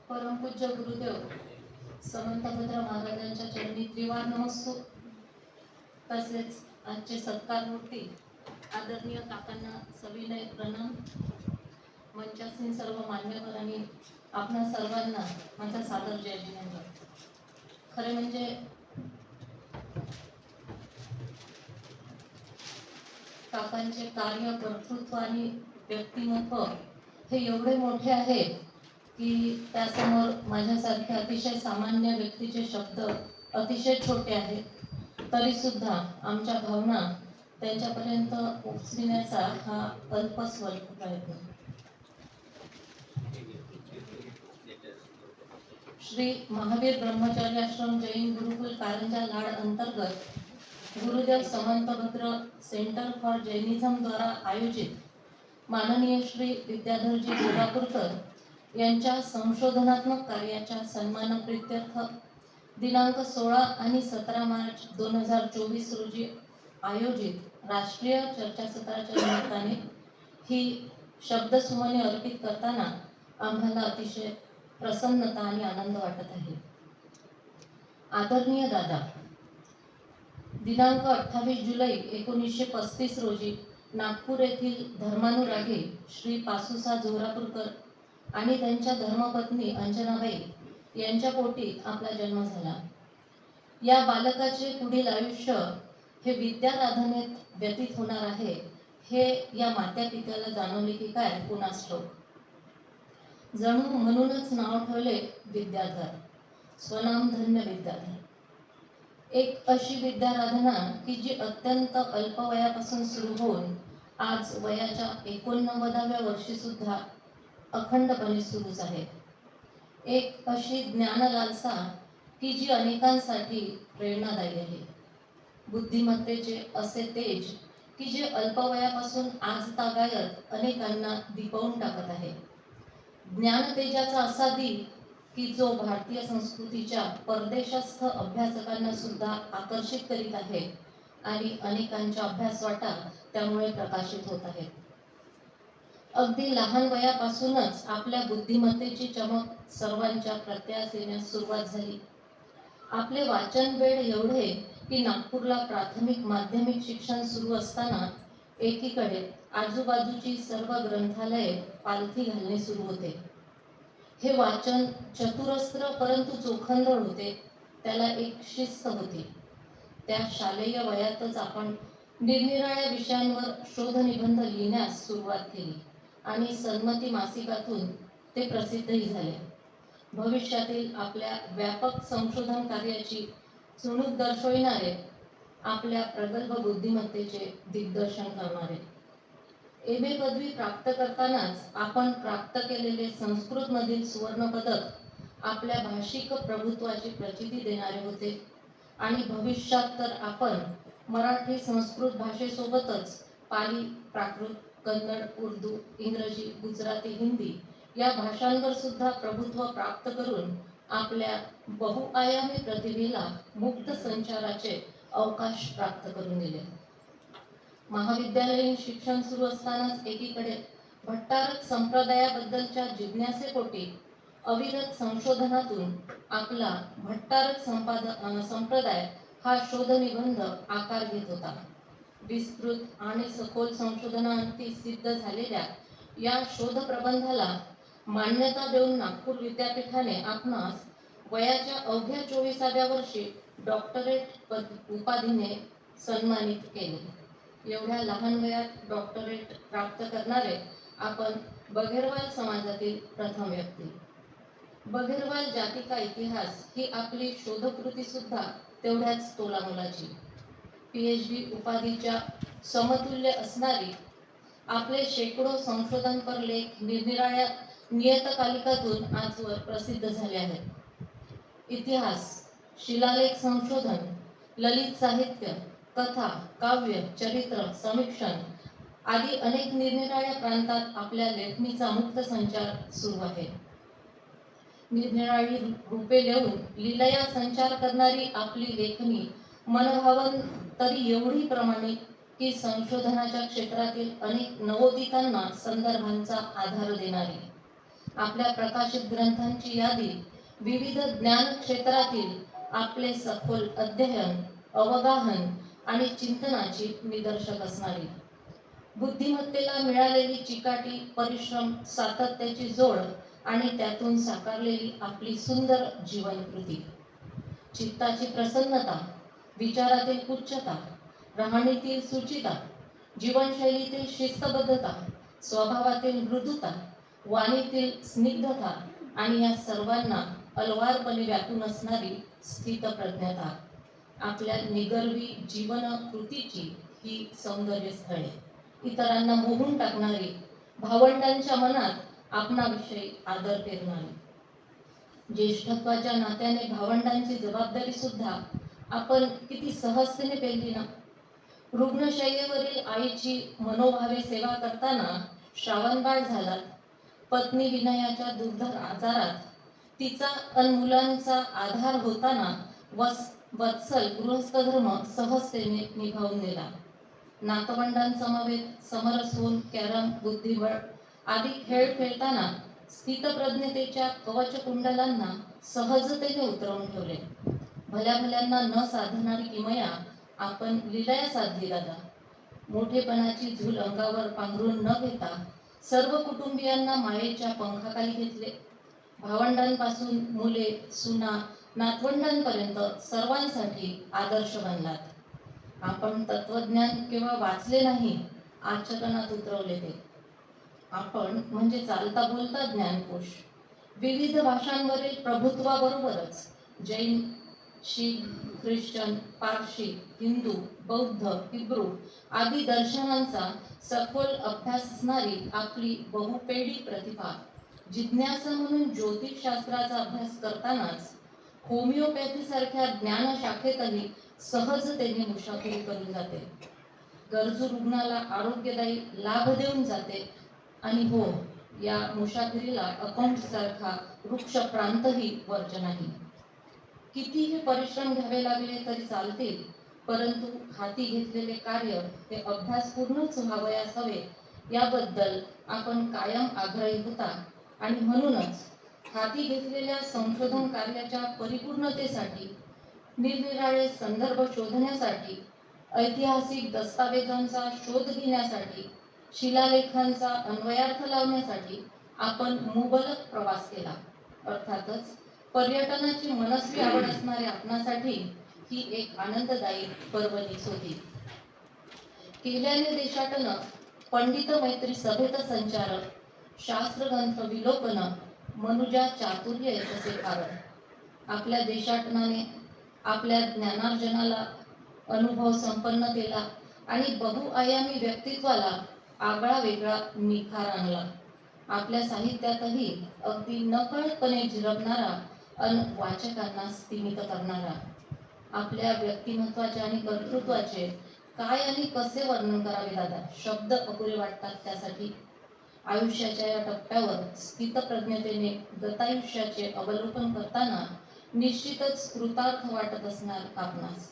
परमपूज्य गुरुदेव समंतभद्र महाराजांच्या चरणी त्रिवार नमस्सू. तसेच आजचे सत्कारमूर्ती आदरणीय काकांना सविनय प्रणाम. मंचासीन सर्व मान्यवर आणि आपणा सर्वांना माझा सादर जय जिनेंद्र. खरे म्हणजे काकांचे कार्य, कर्तृत्व आणि व्यक्तिमत्व हे एवढे मोठे आहे की त्यासमोर माझ्यासारख्या अतिशय सामान्य व्यक्तीचे शब्द अतिशय छोटे आहेत. तरी सुद्धा आमच्या भावना त्यांच्यापर्यंत पोहोचविण्याचा हा अल्पस्वल्प प्रयत्न. श्री महावीर ब्रह्मचारी आश्रम जैन गुरुकुल कारंजा लाड अंतर्गत Gurudev Samantabhadra centre for Jainism द्वारा आयोजित माननीय श्री विद्याधरजी जोरापूरकर यांच्या संशोधनात्मक कार्याच्या सन्मानप्रीत्यर्थ दिनांक 16 आणि 17 मार्च 2024 रोजी आयोजित राष्ट्रीय चर्चासत्राच्या निमित्ताने ही शब्दसुमने अर्पित करताना आम्हाला अतिशय प्रसन्नता आणि आनंद वाटत आहे. आदरणीय दादा, दिनांक 28 जुलै 1935 रोजी नागपूर येथील धर्मानुरागी श्री पासूसा जोरापूरकर आणि त्यांच्या धर्मपत्नी अंजनाबाई यांच्या पोटी आपला जन्म झाला. या बालकाचे पुढील आयुष्य हे विद्याराधनेत व्यतीत होणार आहे हे या मात्या पित्याला जाणवले की काय कुणास ठाऊक. जणू म्हणूनच नाव ठेवले विद्याधर, स्वनामधन्य विद्याधर. एक अशी विद्याराधना की जी अत्यंत अल्प वयापासून सुरू होऊन आज वयाच्या 89व्या वर्षी सुद्धा अखंडपणे सुरूच आहे. एक अशी ज्ञानलालसा की जी अनेकांसाठी प्रेरणादायी आहे. बुद्धिमत्तेचे असे तेज की जे अल्पवयापासून आजतागायत अनेकांना दिपवून टाकत आहे. ज्ञानतेजाचा असा दीप की जो भारतीय संस्कृतीच्या परदेशस्थ अभ्यासकांना सुद्धा आकर्षित करीत आहे आणि अनेकांच्या अभ्यासवाटा त्यामुळे प्रकाशित होत आहेत. अगदी लहान वयापासूनच आपल्या बुद्धिमत्तेची चमक सर्वांच्या प्रत्यास येण्यास सुरुवात झाली. आपले वाचन वेळ एवढे की नागपूरला प्राथमिक माध्यमिक शिक्षण सुरू असताना एकीकडे आजूबाजूची सर्व ग्रंथालये पालथी घालणे सुरू होते. हे वाचन चतुरस्त्र परंतु चोखंदळ होते. त्याला एक शिस्त होती. त्या शालेय वयातच आपण निरनिराळ्या विषयांवर शोधनिबंध लिहिण्यास सुरुवात केली आणि सन्मती मासिकातून ते प्रसिद्धही झाले. भविष्यातील आपल्या व्यापक संशोधन कार्याची चुणूक दर्शविणारे, आपल्या प्रगल्भ बुद्धिमत्तेचे दिग्दर्शन करणारे. एम.ए. पदवी प्राप्त करतानाच आपण प्राप्त केलेले संस्कृतमधील सुवर्णपदक आपल्या भाषिक प्रभुत्वाची प्रचिती देणारे होते आणि भविष्यात तर आपण मराठी संस्कृत भाषेसोबतच पाली, प्राकृत, कन्नड, उर्दू, इंग्रजी, गुजराती, हिंदी या भाषांवर सुद्धा प्रभुत्व प्राप्त करून आपल्या बहुआयामी प्रतिभेला मुक्त संचाराचे अवकाश प्राप्त करून दिले. महाविद्यालयीन शिक्षण सुरू असतानाच एकीकडे भट्टारक संप्रदायाबद्दलच्या जिज्ञासेपोटी अविरत संशोधनातून आपला भट्टारक संप्रदाय हा शोधनिबंध आकार घेत होता. विस्तृत आणि सखोल संशोधनांती सिद्ध झालेल्या या शोधप्रबंधाला मान्यता देऊन नागपूर विद्यापीठाने आपणास वयाच्या अवघ्या 24व्या वर्षी डॉक्टरेट उपाधीने सन्मानित केले. एवढ्या लहान वयात डॉक्टरेट प्राप्त करणारे आपण बघेरवाल समाजातील प्रथम व्यक्ती. बघेरवाल जाती का इतिहास ही आपली शोधकृती सुद्धा तेवढ्याच तोलामोलाची. PhD उपाधीच्या समतुल्य असणारी आपले शेकडो संशोधनपर लेख निरनिराळ्या नियतकालिकातून आजवर प्रसिद्ध झाले आहेत. इतिहास, शिलालेख संशोधन, ललित साहित्य, कथा, काव्य, चरित्र, समीक्षण आदी अनेक निरनिराळ्या प्रांतात आपल्या लेखणीचा मुक्त संचार सुरू आहे. निरनिराळी रूपे लिहून लीलया संचार करणारी आपली लेखणी मनभावन तरी एवढी प्रमाणित की संशोधनाच्या क्षेत्रातील अनेक नवोदितांना संदर्भांचा आधार देणारी आपल्या प्रकाशित ग्रंथांची यादी विविध ज्ञान क्षेत्रातील आपले सखोल अध्ययन, अवगाहन आणि चिंतनाची निदर्शक असणारी, बुद्धिमत्तेला मिळालेली चिकाटी, परिश्रम, सातत्याची जोड आणि त्यातून साकारलेली आपली सुंदर जीवनकृती, चित्ताची प्रसन्नता, विचारातील उच्चता, राहणीतील सुचिता, जीवनशैलीतील शिस्तबद्धता, स्वभावातील मृदुता, वाणीतील स्निग्धता आणि या सर्वांना अलवारपणे व्यापून असणारी स्थितप्रज्ञता, आपल्या निगर्वी जीवन कृतीची ही सौंदर्य स्थळे, इतरांना मोहून टाकणारी, भावंडांच्या मनात आपणाविषयी आदर पेरणारी, ज्येष्ठत्वाच्या नात्याने भावंडांची जबाबदारी सुद्धा आपण किती सहजतेने पेलली ना. रुग्णशय्येवरील आईची मनोभावे सेवा करताना श्रावणबाळ झालात. पत्नी विनयाच्या दुर्धर आजारात तिचा अन मुलांचा आधार होताना वत्सल गृहस्थधर्म सहजतेने निभावून नेला. नातवंडांसमवेत समरस होऊन कॅरम, बुद्धिबळ आदी खेळ खेळताना स्थितप्रज्ञतेच्या कवचकुंडलांना सहजतेने उतरवून ठेवले. भल्या भल्यांना न साधणारी किमया आपण लीलया साधली दादा. मोठेपणाची झूल अंगावर पांघरून न घेता सर्व कुटुंबियांना मायेच्या पंखाखाली घेतले. भावंडांपासून मुले, सुना, नातवंडांपर्यंत सर्वांसाठी आदर्श बनलात. आपण तत्वज्ञान केवळ वाचले नाही, आचरणात उतरवले ते. आपण म्हणजे चालता बोलता ज्ञानकोश. विविध भाषांवरील प्रभुत्वाबरोबरच जैन, शीख, ख्रिश्चन, पारशी, हिंदू, बौद्ध, हिब्रू आदी दर्शनांचा सखोल अभ्यास असणारी आपली बहुपेडी प्रतिभा जिज्ञासा म्हणून ज्योतिषशास्त्राचा अभ्यास करतानाच होमिओपॅथी सारख्या ज्ञानशाखेतही सहजतेने मुसाफिरी करून जाते. गरजू रुग्णाला आरोग्यदायी लाभ देऊन जाते. आणि हो, या मुसाफिरीला अकाउंट सारखा वृक्ष प्रांतही वर्ज नाही. कितीही परिश्रम घ्यावे लागले तरी चालतील, परंतु हाती घेतलेले कार्य हे अभ्यासपूर्णच व्हावयास हवे याबद्दल आपण कायम आग्रही होता. आणि म्हणूनच हाती घेतलेल्या संशोधन कार्याच्या परिपूर्णतेसाठी, निरनिराळे संदर्भ शोधण्यासाठी, ऐतिहासिक दस्तावेजांचा शोध घेण्यासाठी, शिलालेखांचा अन्वयार्थ लावण्यासाठी आपण मुबलक प्रवास केला. अर्थातच पर्यटनाची मनस्वी आवड असणाऱ्या आपणासाठी ही एक आनंददायी पर्वणीच होती. केल्याने देशाटन, पंडित मैत्री सभेत संचार, शास्त्रग्रंथ विलोकन, मनुजा चातुर्य तसे कारण. आपल्या देशाटनाने आपल्या ज्ञानार्जनाला, अनुभव संपन्नतेला आणि बहुआयामी व्यक्तित्वाला आगळा वेगळा निखार आणला. आपल्या साहित्यातही अगदी नकळतपणे झिरपणारा अन वाचकांना स्तिमित करणारा. आपल्या व्यक्तिमत्वाचे आणि कर्तृत्वाचे काय आणि कसे वर्णन करावे दादा, शब्द अपुरे वाटतात त्यासाठी. आयुष्याच्या या टप्प्यावर स्थितप्रज्ञतेने गतायुष्याचे अवलोकन करताना निश्चितच कृतार्थ वाटत असणार आपणास.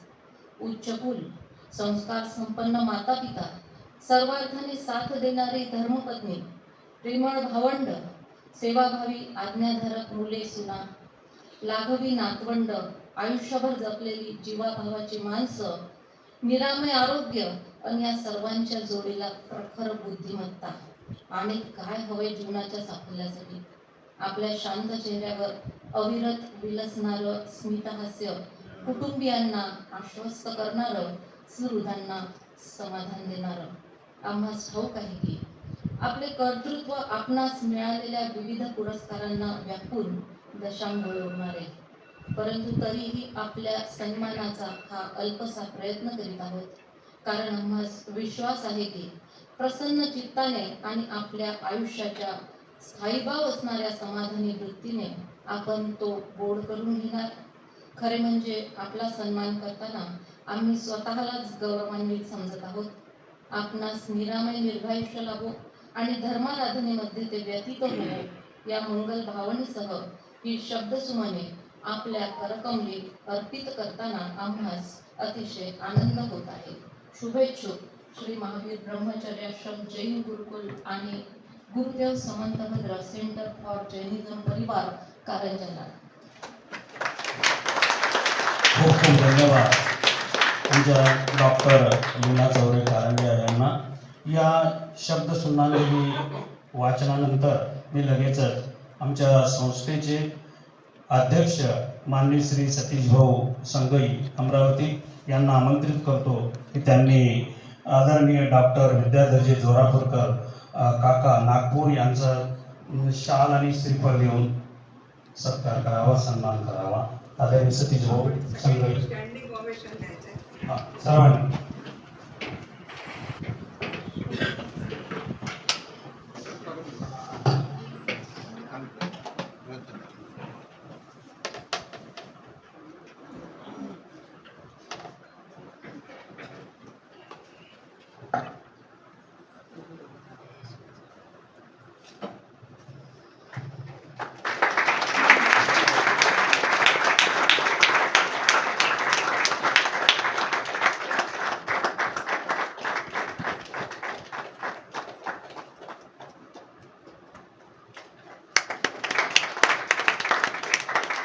उच्चकुल, संस्कार संपन्न मातापिता, सर्वार्थाने साथ देणारी धर्मपत्नी, प्रेमळ भावंड, सेवाभावी आज्ञाधारक मुले सुना, लाघवी नातवंड, आयुष्यभर जपलेली जीवाभावाची माणसं, निरामय आरोग्य आणि या सर्वांच्या जोडीला प्रखर बुद्धिमत्ता. आणि काय हवे जीवनाच्या साफल्यासाठी. आपल्या शांत चेहऱ्यावर अविरत विलसणारं स्मितहास्य, कुटुंबियांना आश्वस्त करणारं, सुहृदांना समाधान देणारं. आम्हास ठाऊक आहे की आपले कर्तृत्व आपणास मिळालेल्या विविध पुरस्कारांना व्यापून दशांगोळे उडणारे, परंतु तरीही आपल्या सन्मानाचा हा अल्पसा प्रयत्न करीत आहोत. कारण आम्हास विश्वास आहे की प्रसन्न चित्ताने आणि आपल्या आयुष्याच्या स्थायीभाव असणाऱ्या समाधानी वृत्तीने आपण तो गोड करून घेणार. खरे म्हणजे आपला सन्मान करताना आम्ही स्वतःलाच गौरवान्वित समजत आहोत. आपणास निरामय निर्भायुष्य लाभो आणि धर्माराधनेमध्ये ते व्यतीत होवो या मंगल भावनेसह ही शब्दसुमने आपल्या करकमली अर्पित करताना आम्हास अतिशय आनंद होत आहे. शुभेच्छुक श्री महावीर ब्रह्मचर्याश्रम जैन गुरुकुल आणि Gurudev Samantabhadra centre for Jainism परिवार कारंजा. खूप खूप धन्यवाद आमच्या डॉक्टर लीना चौरे कारंजा यांना. या शब्द सुनावणी वाचनानंतर मी लगेचच आमच्या संस्थेचे अध्यक्ष माननीय श्री सतीश भाऊ संगई अमरावती यांना आमंत्रित करतो की त्यांनी आदरणीय डॉक्टर विद्याधरजी जोरापूरकर काका नागपूर यांचा शाल आणि श्रीफळ देऊन सत्कार करावा, सन्मान करावा. आदरणीय सतीश भाऊ संगई सर्वांनी.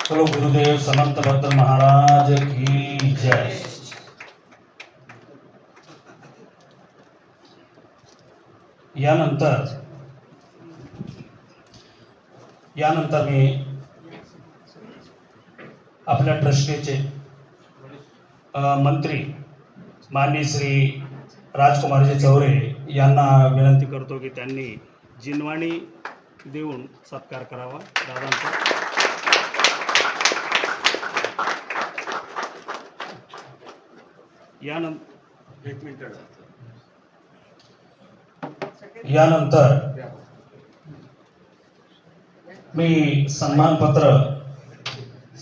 चलो गुरुदेव समंतभद्र महाराज की जय. यानंतर मी आपल्या ट्रस्टीचे मंत्री माननीय श्री राजकुमारजी चौरे यांना विनंती करतो की त्यांनी जिनवाणी देऊन सत्कार करावा दादांचा. यानंतर मी सन्मानपत्र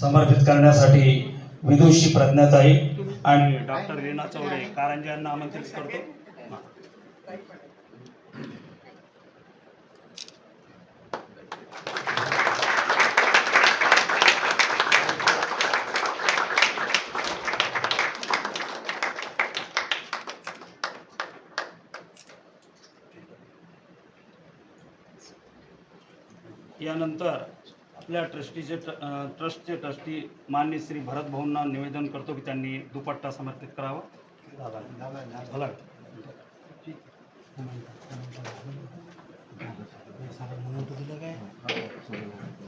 समर्पित करण्यासाठी विदुषी प्रज्ञाताई आणि डॉक्टर लीना चौरे कारंजा यांना आमंत्रित करतो. यानंतर आपल्या ट्रस्टचे ट्रस्टी माननीय श्री भरत भाऊंना निवेदन करतो की त्यांनी दुपट्टा समर्पित करावा.